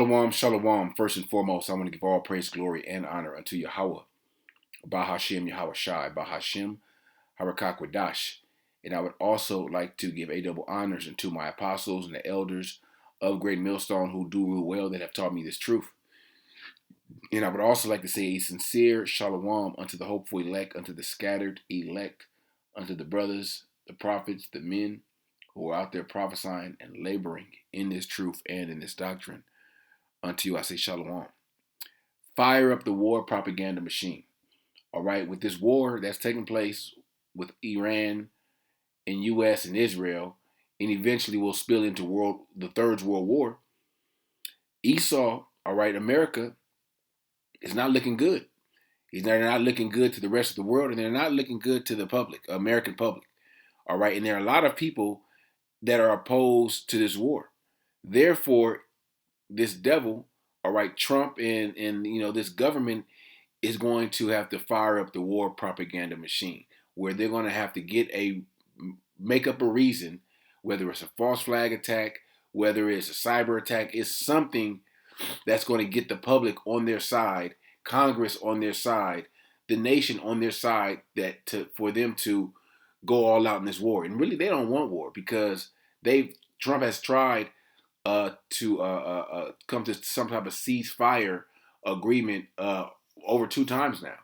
Shalom, shalom. First and foremost, I want to give all praise, glory, and honor unto Yahawah, Bahasham, Yahawashi, Bahasham, Harakakwadash. And I would also like to give a double honors unto my apostles and the elders of Great Millstone who do real well that have taught me this truth. And I would also like to say a sincere shalom unto the hopeful elect, unto the scattered elect, unto the brothers, the prophets, the men who are out there prophesying and laboring in this truth and in this doctrine. Unto you I say shalom. Fire up the war propaganda machine. All right, with this war that's taking place with Iran and U.S. and Israel, and eventually will spill into the Third World War. Esau, all right, America is not looking good. They're not looking good to the rest of the world, and they're not looking good to the public, American public. All right, and there are a lot of people that are opposed to this war. Therefore, this devil, all right, Trump and this government is going to have to fire up the war propaganda machine, where they're going to have to make up a reason, whether it's a false flag attack, whether it's a cyber attack, it's something that's going to get the public on their side, Congress on their side, the nation on their side, for them to go all out in this war. And really, they don't want war because Trump has tried to come to some type of ceasefire agreement over 2 times now.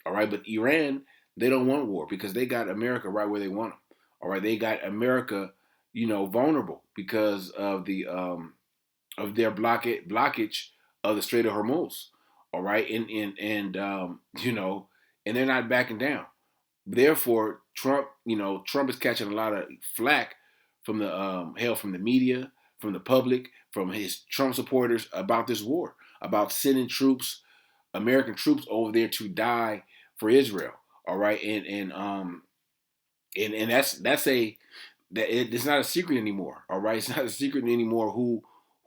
All right, but Iran, they don't want war because they got America right where they want them. All right, they got America, vulnerable because of their blockage of the Strait of Hormuz. All right, and they're not backing down. Therefore, Trump is catching a lot of flack from from the media, from the public, from his Trump supporters about this war, about sending American troops over there to die for Israel. All right, and it's not a secret anymore. All right, it's not a secret anymore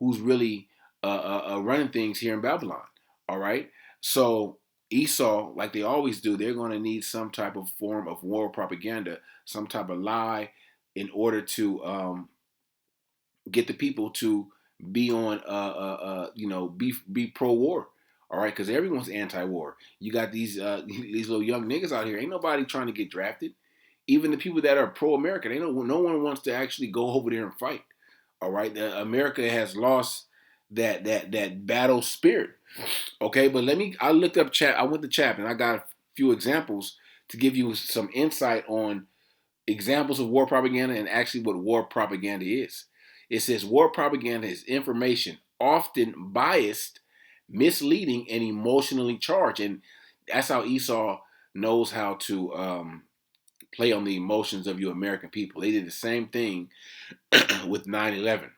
who's really running things here in Babylon. All right, so Esau, like they always do, they're going to need some type of form of war propaganda, some type of lie, in order to get the people to be on, be pro-war. All right, because everyone's anti-war. You got these these little young niggas out here. Ain't nobody trying to get drafted. Even the people that are pro-American, no one wants to actually go over there and fight. All right, America has lost that battle spirit. Okay, but I looked up chat. I went to chat and I got a few examples to give you some insight on examples of war propaganda and actually what war propaganda is. It says war propaganda is information often biased, misleading, and emotionally charged. And that's how Esau knows how to play on the emotions of you American people. They did the same thing with 9/11.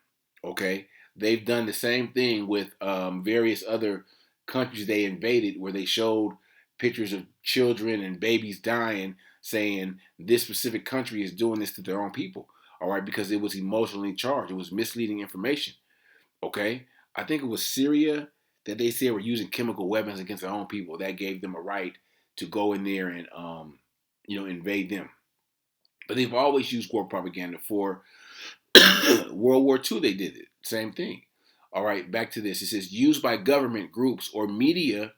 Okay, they've done the same thing with various other countries they invaded, where they showed pictures of children and babies dying, saying this specific country is doing this to their own people. All right, because it was emotionally charged. It was misleading information. Okay, I think it was Syria that they said were using chemical weapons against their own people. That gave them a right to go in there and invade them. But they've always used war propaganda for World War II. They did it. Same thing. All right, back to this. It says used by government groups or media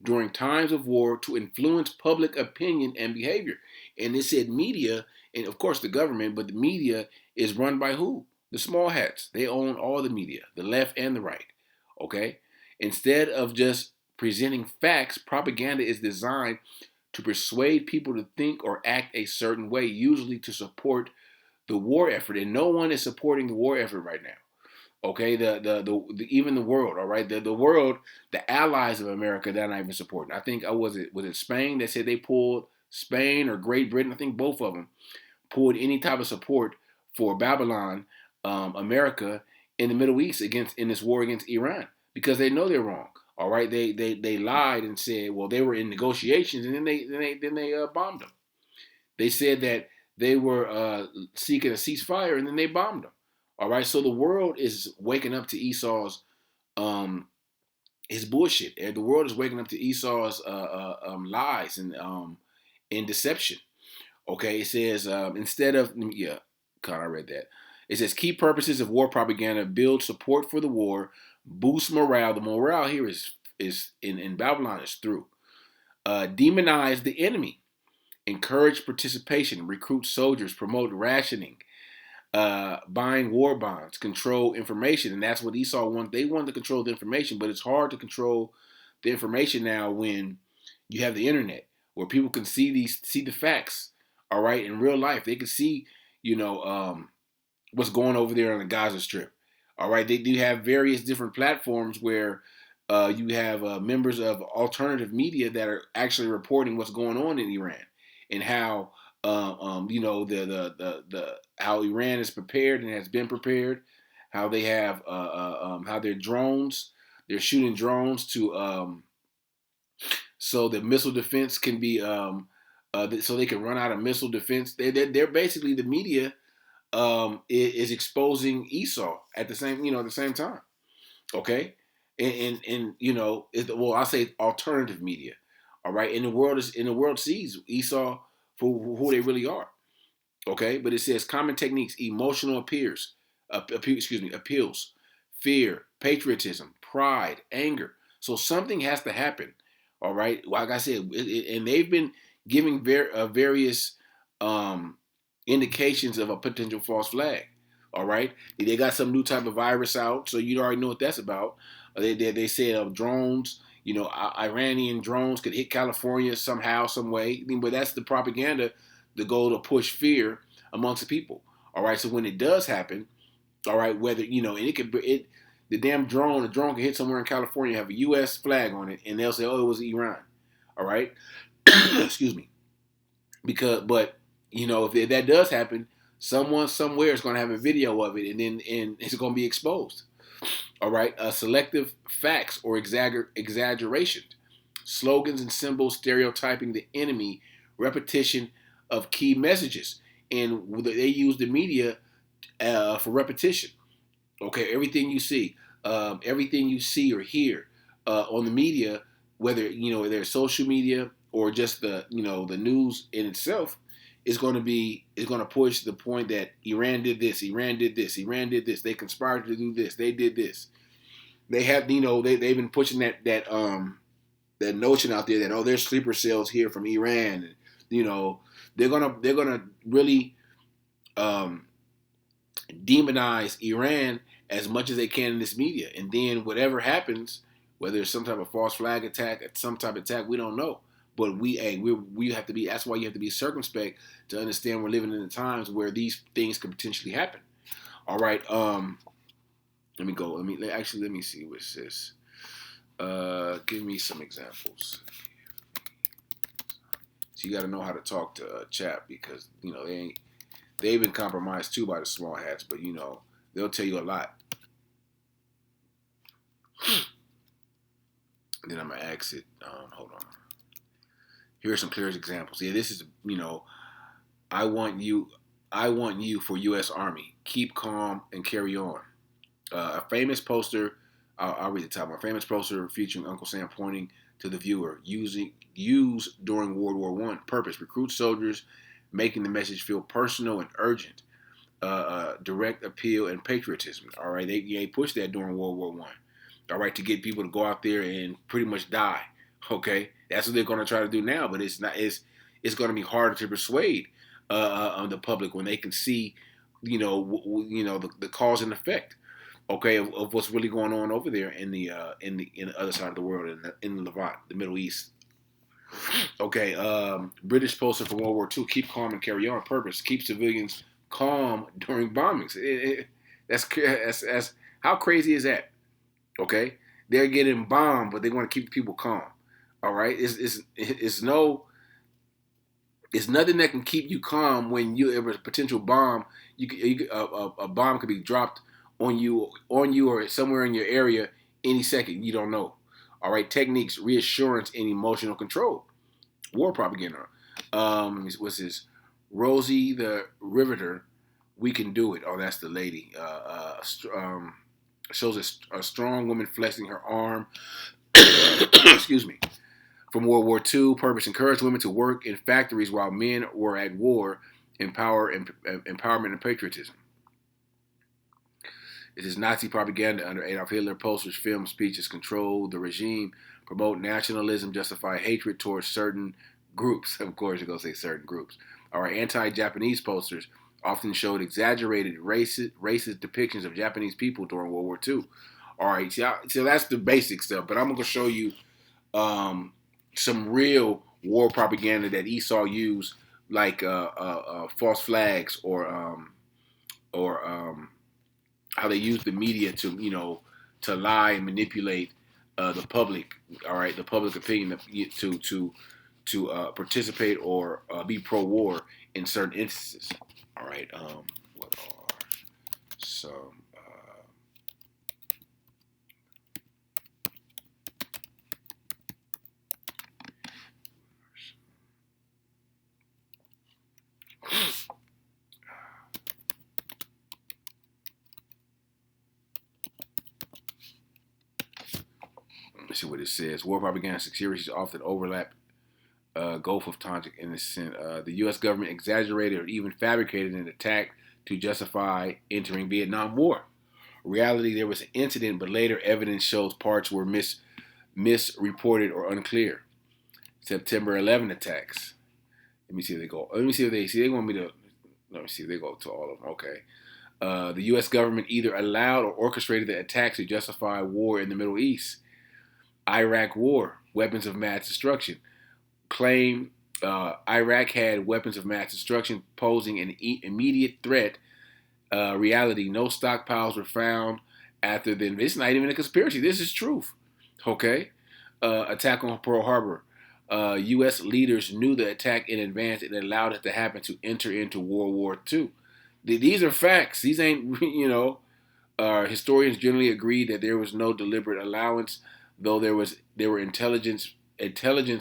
during times of war to influence public opinion and behavior. And it said media, and of course the government, but the media is run by who? The small hats. They own all the media, the left and the right. Okay? Instead of just presenting facts, propaganda is designed to persuade people to think or act a certain way, usually to support the war effort. And no one is supporting the war effort right now. Okay, even the world, all right, the world, the allies of America, they're not even supporting. I think was it Spain that said they pulled Spain or Great Britain? I think both of them pulled any type of support for Babylon, America in the Middle East in this war against Iran because they know they're wrong. All right, they lied and said, well, they were in negotiations, and then they bombed them. They said that they were seeking a ceasefire, and then they bombed them. All right, so the world is waking up to Esau's his bullshit. The world is waking up to Esau's lies and deception. Okay, it says instead of I read that. It says key purposes of war propaganda: build support for the war, boost morale. The morale here is in Babylon is through. Demonize the enemy, encourage participation, recruit soldiers, promote rationing, buying war bonds, control information, and that's what Esau wanted. They wanted to control the information, but it's hard to control the information now when you have the internet, where people can see the facts. All right, in real life, they can see, you know, what's going over there on the Gaza Strip. All right, they do have various different platforms where you have members of alternative media that are actually reporting what's going on in Iran and how the how Iran is prepared and has been prepared, how they have how their drones, they're shooting drones to so that missile defense can be so they can run out of missile defense. They're basically the media is exposing Esau at the same time. Okay, and well, I say alternative media. All right, and the world sees Esau for who they really are. Okay, but it says common techniques, emotional appeals, fear, patriotism, pride, anger. So something has to happen. All right, like I said, and they've been giving various indications of a potential false flag. All right, they got some new type of virus out, so you already know what that's about. They said drones. Iranian drones could hit California somehow, some way. But that's the propaganda, the goal to push fear amongst the people. All right, so when it does happen, all right, whether and the drone can hit somewhere in California, have a U.S. flag on it, and they'll say, oh, it was Iran. All right, excuse me, but if that does happen, someone somewhere is going to have a video of it, and it's going to be exposed. All right, selective facts or exaggeration, slogans and symbols stereotyping the enemy, repetition of key messages, and they use the media for repetition. Okay, everything you see or hear on the media, whether there's social media or just the news in itself, is going to push the point that Iran did this, Iran did this, Iran did this. They conspired to do this. They did this. They have they've been pushing that notion out there that there's sleeper cells here from Iran. And, they're gonna really demonize Iran as much as they can in this media, and then whatever happens, whether it's some type of false flag attack, some type of attack, we don't know. But we have to be. That's why you have to be circumspect to understand we're living in the times where these things could potentially happen. All right. Let me go. Let me see what it says. Give me some examples. So you got to know how to talk to chat, because they've been compromised too by the small hats, but they'll tell you a lot. And then I'm gonna exit. Hold on. Here are some clear examples. Yeah, this is I want you for U.S. Army. Keep calm and carry on. A famous poster. I'll read the top one. A famous poster featuring Uncle Sam pointing to the viewer, used during World War I. Purpose: recruit soldiers, making the message feel personal and urgent. Direct appeal and patriotism. All right, they pushed that during World War I. All right, to get people to go out there and pretty much die. Okay, that's what they're going to try to do now, but it's not. It's going to be harder to persuade the public when they can see, the cause and effect. Okay, of what's really going on over there in the other side of the world, in the Levant, the Middle East. Okay, British poster from World War II: keep calm and carry on. Purpose: keep civilians calm during bombings. That's how crazy is that? Okay, they're getting bombed, but they want to keep people calm. All right, it's nothing that can keep you calm when you have a potential bomb. A bomb could be dropped on you or somewhere in your area any second. You don't know. All right, techniques, reassurance, and emotional control. War propaganda. What's this? Rosie the Riveter. We can do it. Oh, that's the lady. Shows a strong woman flexing her arm. Excuse me. From World War II, purpose: encourage women to work in factories while men were at war. Empowerment and patriotism. It is Nazi propaganda under Adolf Hitler. Posters, films, speeches control the regime, promote nationalism, justify hatred towards certain groups. Of course, you're going to say certain groups. All right, anti-Japanese posters often showed exaggerated racist depictions of Japanese people during World War II. All right, so that's the basic stuff. But I'm going to show you some real war propaganda that Esau used, like false flags or how they use the media to to lie and manipulate the public. All right, the public opinion to participate or be pro-war in certain instances. All right, what are some let's see what it says. War propaganda series often overlap Gulf of Tonkin in this sense. The U.S. government exaggerated or even fabricated an attack to justify entering Vietnam War. Reality, there was an incident, but later evidence shows parts were misreported or unclear. September 11 attacks. Let me see if they go. Let me see if they see. They want me to. Let me see if they go to all of them. Okay. The U.S. government either allowed or orchestrated the attacks to justify war in the Middle East. Iraq War, weapons of mass destruction. Claim Iraq had weapons of mass destruction posing an immediate threat. Reality, no stockpiles were found after the invasion. It's not even a conspiracy. This is truth. Okay. Attack on Pearl Harbor. U.S. leaders knew the attack in advance and allowed it to happen to enter into World War II. These are facts. These ain't, historians generally agree that there was no deliberate allowance, though there were intelligence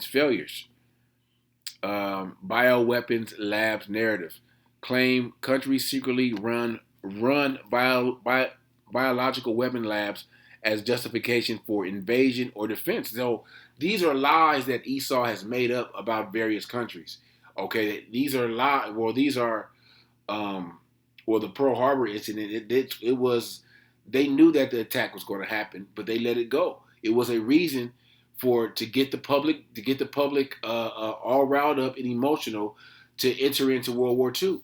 failures. Bioweapons labs narrative claim countries secretly run biological weapon labs as justification for invasion or defense. So these are lies that Esau has made up about various countries. Okay, these are lies. Well, these are the Pearl Harbor incident. It was they knew that the attack was going to happen, but they let it go. It was a reason to get the public all riled up and emotional to enter into World War II.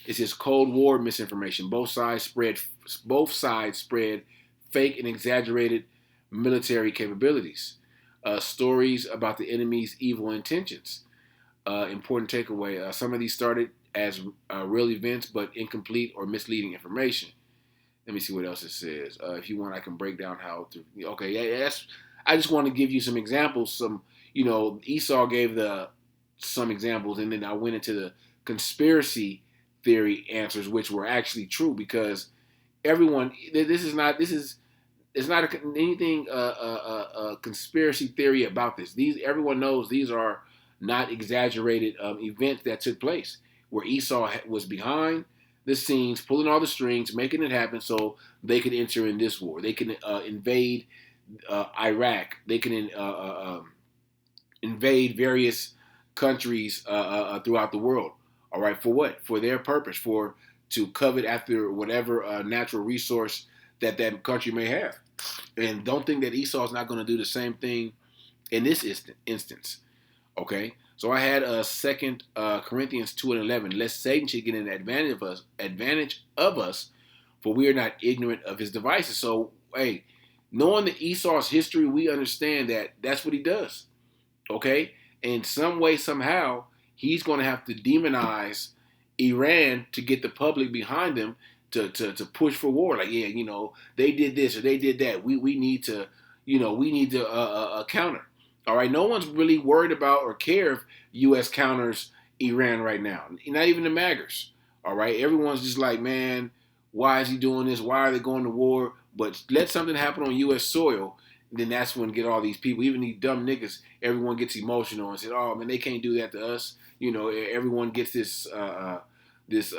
It's just Cold War misinformation. Both sides spread fake and exaggerated military capabilities. Stories about the enemy's evil intentions. Important takeaway. Some of these started as real events, but incomplete or misleading information. Let me see what else it says. If you want, I can break down how to. Okay, yeah, that's. I just want to give you some examples. Esau gave some examples, and then I went into the conspiracy theory answers, which were actually true because everyone. It's not anything conspiracy theory about this. Everyone knows these are not exaggerated events that took place where Esau was behind the scenes, pulling all the strings, making it happen so they could enter in this war. They can invade Iraq. They can invade various countries throughout the world. All right, for what? For their purpose, to covet after whatever natural resource that country may have. And don't think that Esau is not going to do the same thing in this instance. Okay, so I had 2 Corinthians 2:11. Lest Satan should get an advantage of us, for we are not ignorant of his devices. So, hey, knowing the Esau's history, we understand that that's what he does. Okay, in some way, somehow, he's going to have to demonize Iran to get the public behind them to push for war. Like, yeah, they did this or they did that. We need to, counter. All right, no one's really worried about or care if U.S. counters Iran right now. Not even the MAGAs. All right, everyone's just like, man, why is he doing this? Why are they going to war? But let something happen on U.S. soil, then that's when get all these people, even these dumb niggas, everyone gets emotional and says, oh, man, they can't do that to us. Everyone gets this, wants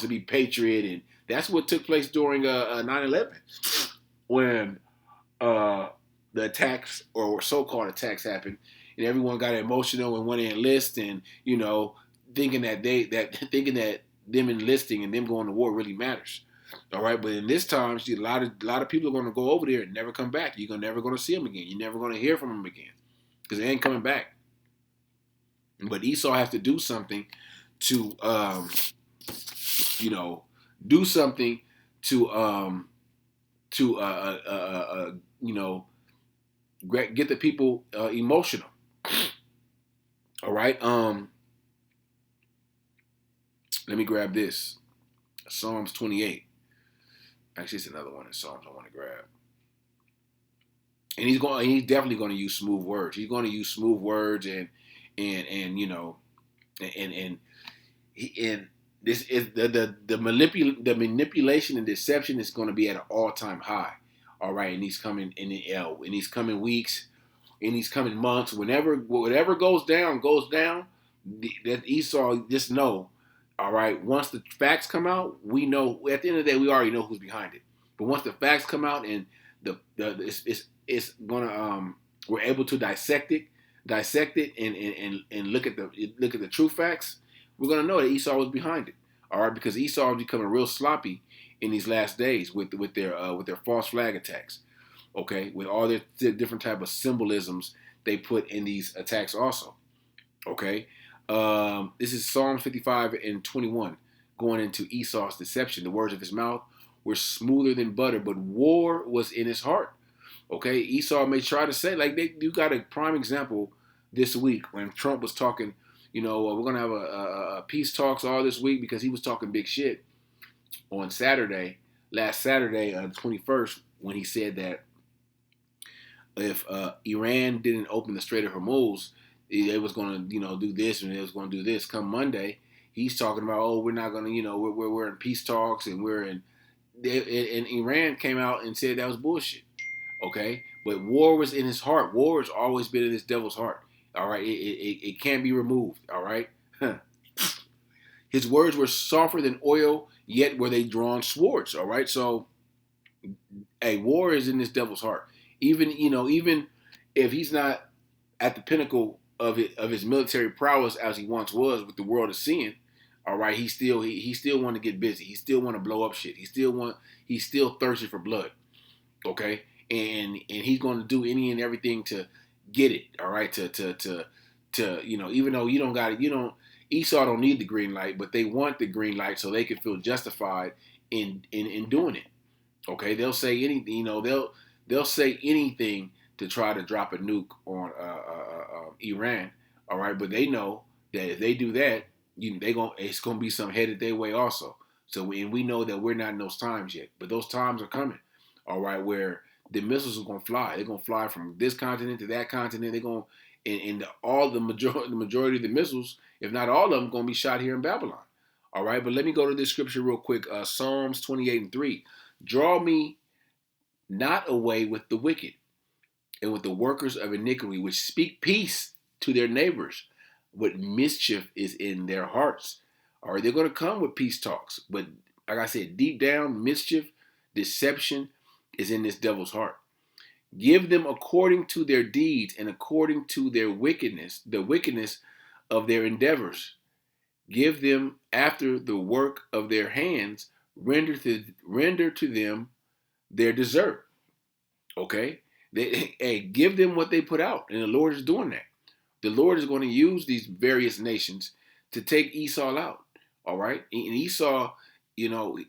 to be patriot. And that's what took place during 9/11 when the attacks or so-called attacks happened, and everyone got emotional and went to enlist, and thinking that them enlisting and them going to war really matters. All right, but in this time, see, a lot of people are going to go over there and never come back. You're never going to see them again. You're never going to hear from them again because they ain't coming back. But Esau has to do something to, you know, do something to, you know, get the people emotional. All right. Let me grab this. Psalms 28. Actually, it's another one in Psalms I want to grab. And he's definitely going to use smooth words. He's going to use smooth words and you know, and this is the manipulation and deception is going to be at an all-time high. All right, and he's coming in these coming weeks, in these coming months, whatever goes down, that Esau, just know, all right, once the facts come out, we know, at the end of the day, we already know who's behind it. But once the facts come out and it's gonna we're able to dissect it and look at the true facts, we're gonna know that Esau was behind it. All right, because Esau is becoming real sloppy in these last days with their false flag attacks. Okay, with all their different type of symbolisms they put in these attacks also. Okay, this is Psalm 55 and 21, going into Esau's deception. The words of his mouth were smoother than butter, but war was in his heart. Okay, Esau may try to say, like, you got a prime example this week when Trump was talking, you know, we're going to have a peace talks all this week, because he was talking big shit on last Saturday, the 21st, when he said that if Iran didn't open the Strait of Hormuz, they was going to, you know, do this and they was going to do this. Come Monday, he's talking about, oh, we're not going to, you know, we're in peace talks and and Iran came out and said that was bullshit. Okay, but war was in his heart. War has always been in this devil's heart. All right, it can't be removed. All right, his words were softer than oil, yet were they drawn swords. All right, so a war is in this devil's heart. Even if he's not at the pinnacle of his military prowess as he once was, with the world is seeing. All right, he still want to get busy. He still want to blow up shit. He's still thirsty for blood. Okay, and he's going to do any and everything to get it. All right, to even though you don't got it, Esau don't need the green light, but they want the green light so they can feel justified in doing it. Okay, they'll say anything. They'll say anything to try to drop a nuke on Iran. All right, but they know that if they do that, it's gonna be some headed their way also. So we know that we're not in those times yet, but those times are coming. All right, where the missiles are gonna fly. They're gonna fly from this continent to that continent. They're gonna the majority of the missiles, if not all of them, gonna be shot here in Babylon. All right, but let me go to this scripture real quick. Psalms 28 and 3. Draw me not away with the wicked and with the workers of iniquity, which speak peace to their neighbors, but mischief is in their hearts. All right, they're going to come with peace talks, but like I said, deep down, mischief, deception is in this devil's heart. Give them according to their deeds and according to their wickedness, the wickedness of their endeavors. Give them after the work of their hands. Render to them their desert. Okay? Give them what they put out. And the Lord is doing that. The Lord is going to use these various nations to take Esau out. All right? And Esau, he don't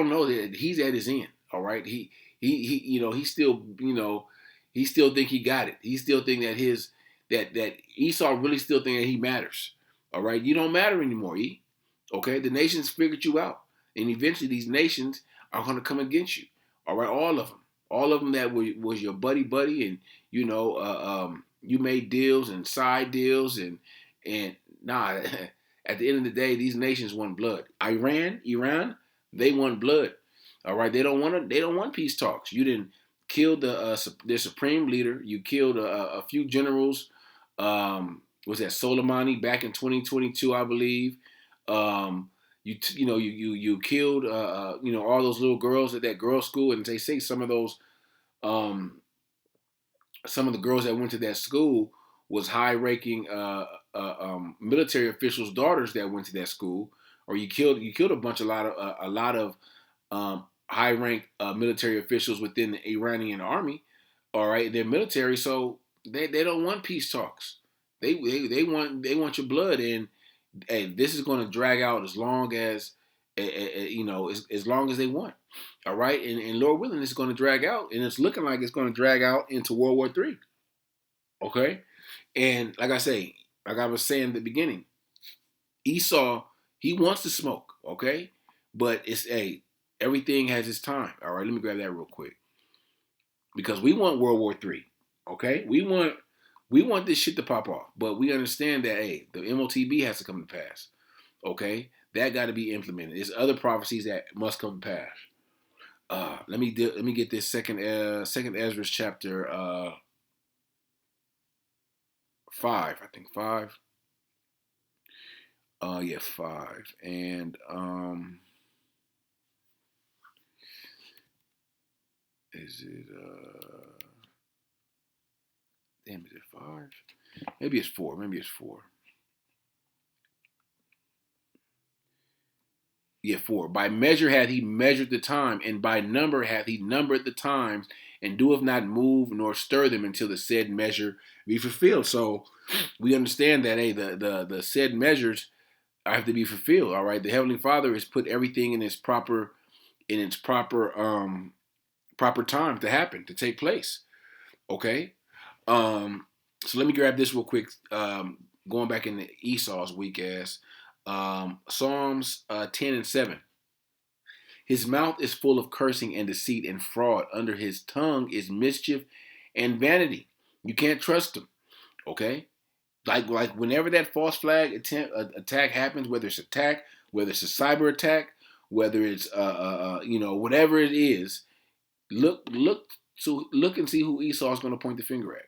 know that he's at his end. All right? He still think he got it. He still think that Esau really still think that he matters. All right? You don't matter anymore, E. Okay? The nations figured you out. And eventually these nations are going to come against you. All right, all of them. All of them that was your buddy, and you made deals and side deals and nah. At the end of the day, these nations want blood. Iran, they want blood. All right, they don't want peace talks. You didn't kill their supreme leader. You killed a few generals. Was that Soleimani back in 2022, I believe. You killed all those little girls at that girls' school, and they say some of the girls that went to that school was high-ranking military officials' daughters that went to that school, or you killed a lot of high-ranked military officials within the Iranian army. All right, they're military, so they don't want peace talks. They want your blood, and hey, this is going to drag out as long as as long as they want. All right, and Lord willing, it's going to drag out, and it's looking like it's going to drag out into World War III. Okay, and like I was saying at the beginning, Esau, he wants to smoke. Okay, but it's everything has its time. All right, let me grab that real quick because we want World War III. Okay, we want this shit to pop off, but we understand that the MOTB has to come to pass. Okay, that got to be implemented. There's other prophecies that must come to pass. Let me get this second Ezra chapter 5. I think 5. Yeah, 5. And is it damn, is it 5? Maybe it's 4. Maybe it's 4. Yeah, 4. By measure hath he measured the time, and by number hath he numbered the times, and doeth not move nor stir them until the said measure be fulfilled. So we understand that the said measures have to be fulfilled. All right, the Heavenly Father has put everything in its proper proper time to happen, to take place. Okay, so let me grab this real quick. Going back into Esau's weak ass. Psalms 10 and 7. His mouth is full of cursing and deceit and fraud. Under his tongue is mischief and vanity. You can't trust him. Okay? Like whenever that false flag attack happens, whether it's attack, whether it's a cyber attack, whether it's whatever it is, look and see who Esau is going to point the finger at.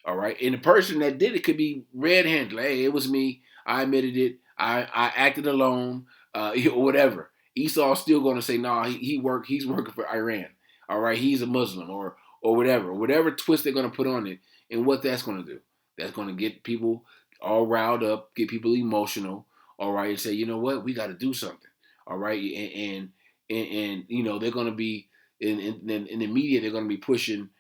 All right, and the person that did it could be red-handed. Like, hey, it was me. I admitted it. I acted alone. Whatever. Esau's still going to say, nah, he's working for Iran. All right, he's a Muslim or whatever twist they're going to put on it, and what that's going to do. That's going to get people all riled up, get people emotional. All right, and say, you know what, we got to do something. All right, and they're going to be in the media. They're going to be pushing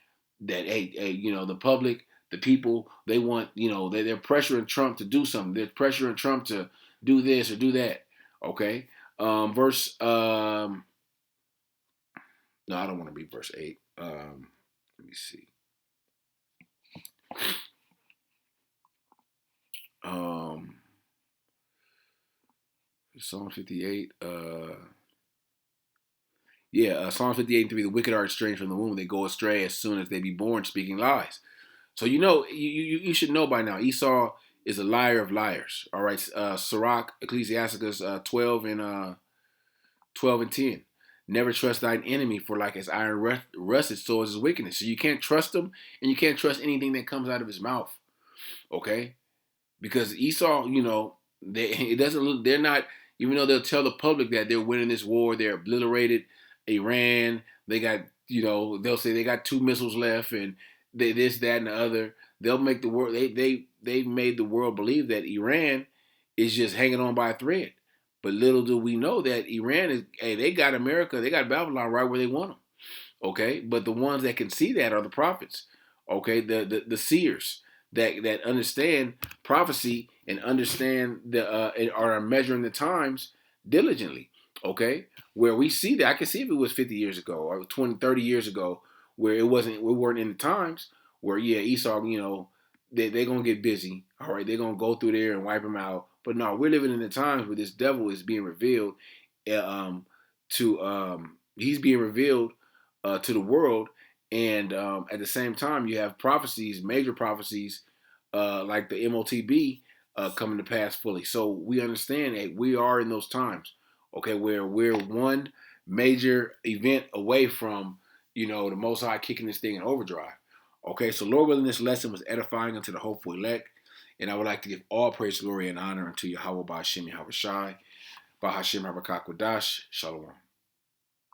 that the public, the people, they want, they're pressuring Trump to do something. They're pressuring Trump to do this or do that. Okay. Verse no, I don't want to read verse 8. Let me see. Psalm 58. Psalm 58:3. The wicked are estranged from the womb. They go astray as soon as they be born, speaking lies. So you should know by now. Esau is a liar of liars. All right, Sirach, Ecclesiasticus 12 and 10. Never trust thine enemy, for like as iron rusted, so is his wickedness. So you can't trust him, and you can't trust anything that comes out of his mouth. Okay, because Esau, they're not. Even though they'll tell the public that they're winning this war, they're obliterated Iran. They got, they'll say they got 2 missiles left, and this, that, and the other. They'll make the world. They've made the world believe that Iran is just hanging on by a thread. But little do we know that Iran is. Hey, they got America. They got Babylon right where they want them. Okay, but the ones that can see that are the prophets. Okay, the seers that understand prophecy and understand and are measuring the times diligently. Okay, where we see that, I can see if it was 50 years ago or 20, 30 years ago, where we weren't in the times where Esau, they're gonna get busy. All right, they're gonna go through there and wipe them out. But no, we're living in the times where this devil is being revealed he's being revealed to the world, and at the same time you have prophecies, major prophecies like the MOTB coming to pass fully. So we understand that we are in those times, okay, where we're one major event away from the Most High kicking this thing in overdrive. Okay, so Lord willing, this lesson was edifying unto the hopeful elect, and I would like to give all praise, glory, and honor unto Yahawah, Bahasham, Yahawashi, Bahasham, Habakkuk, Shalom.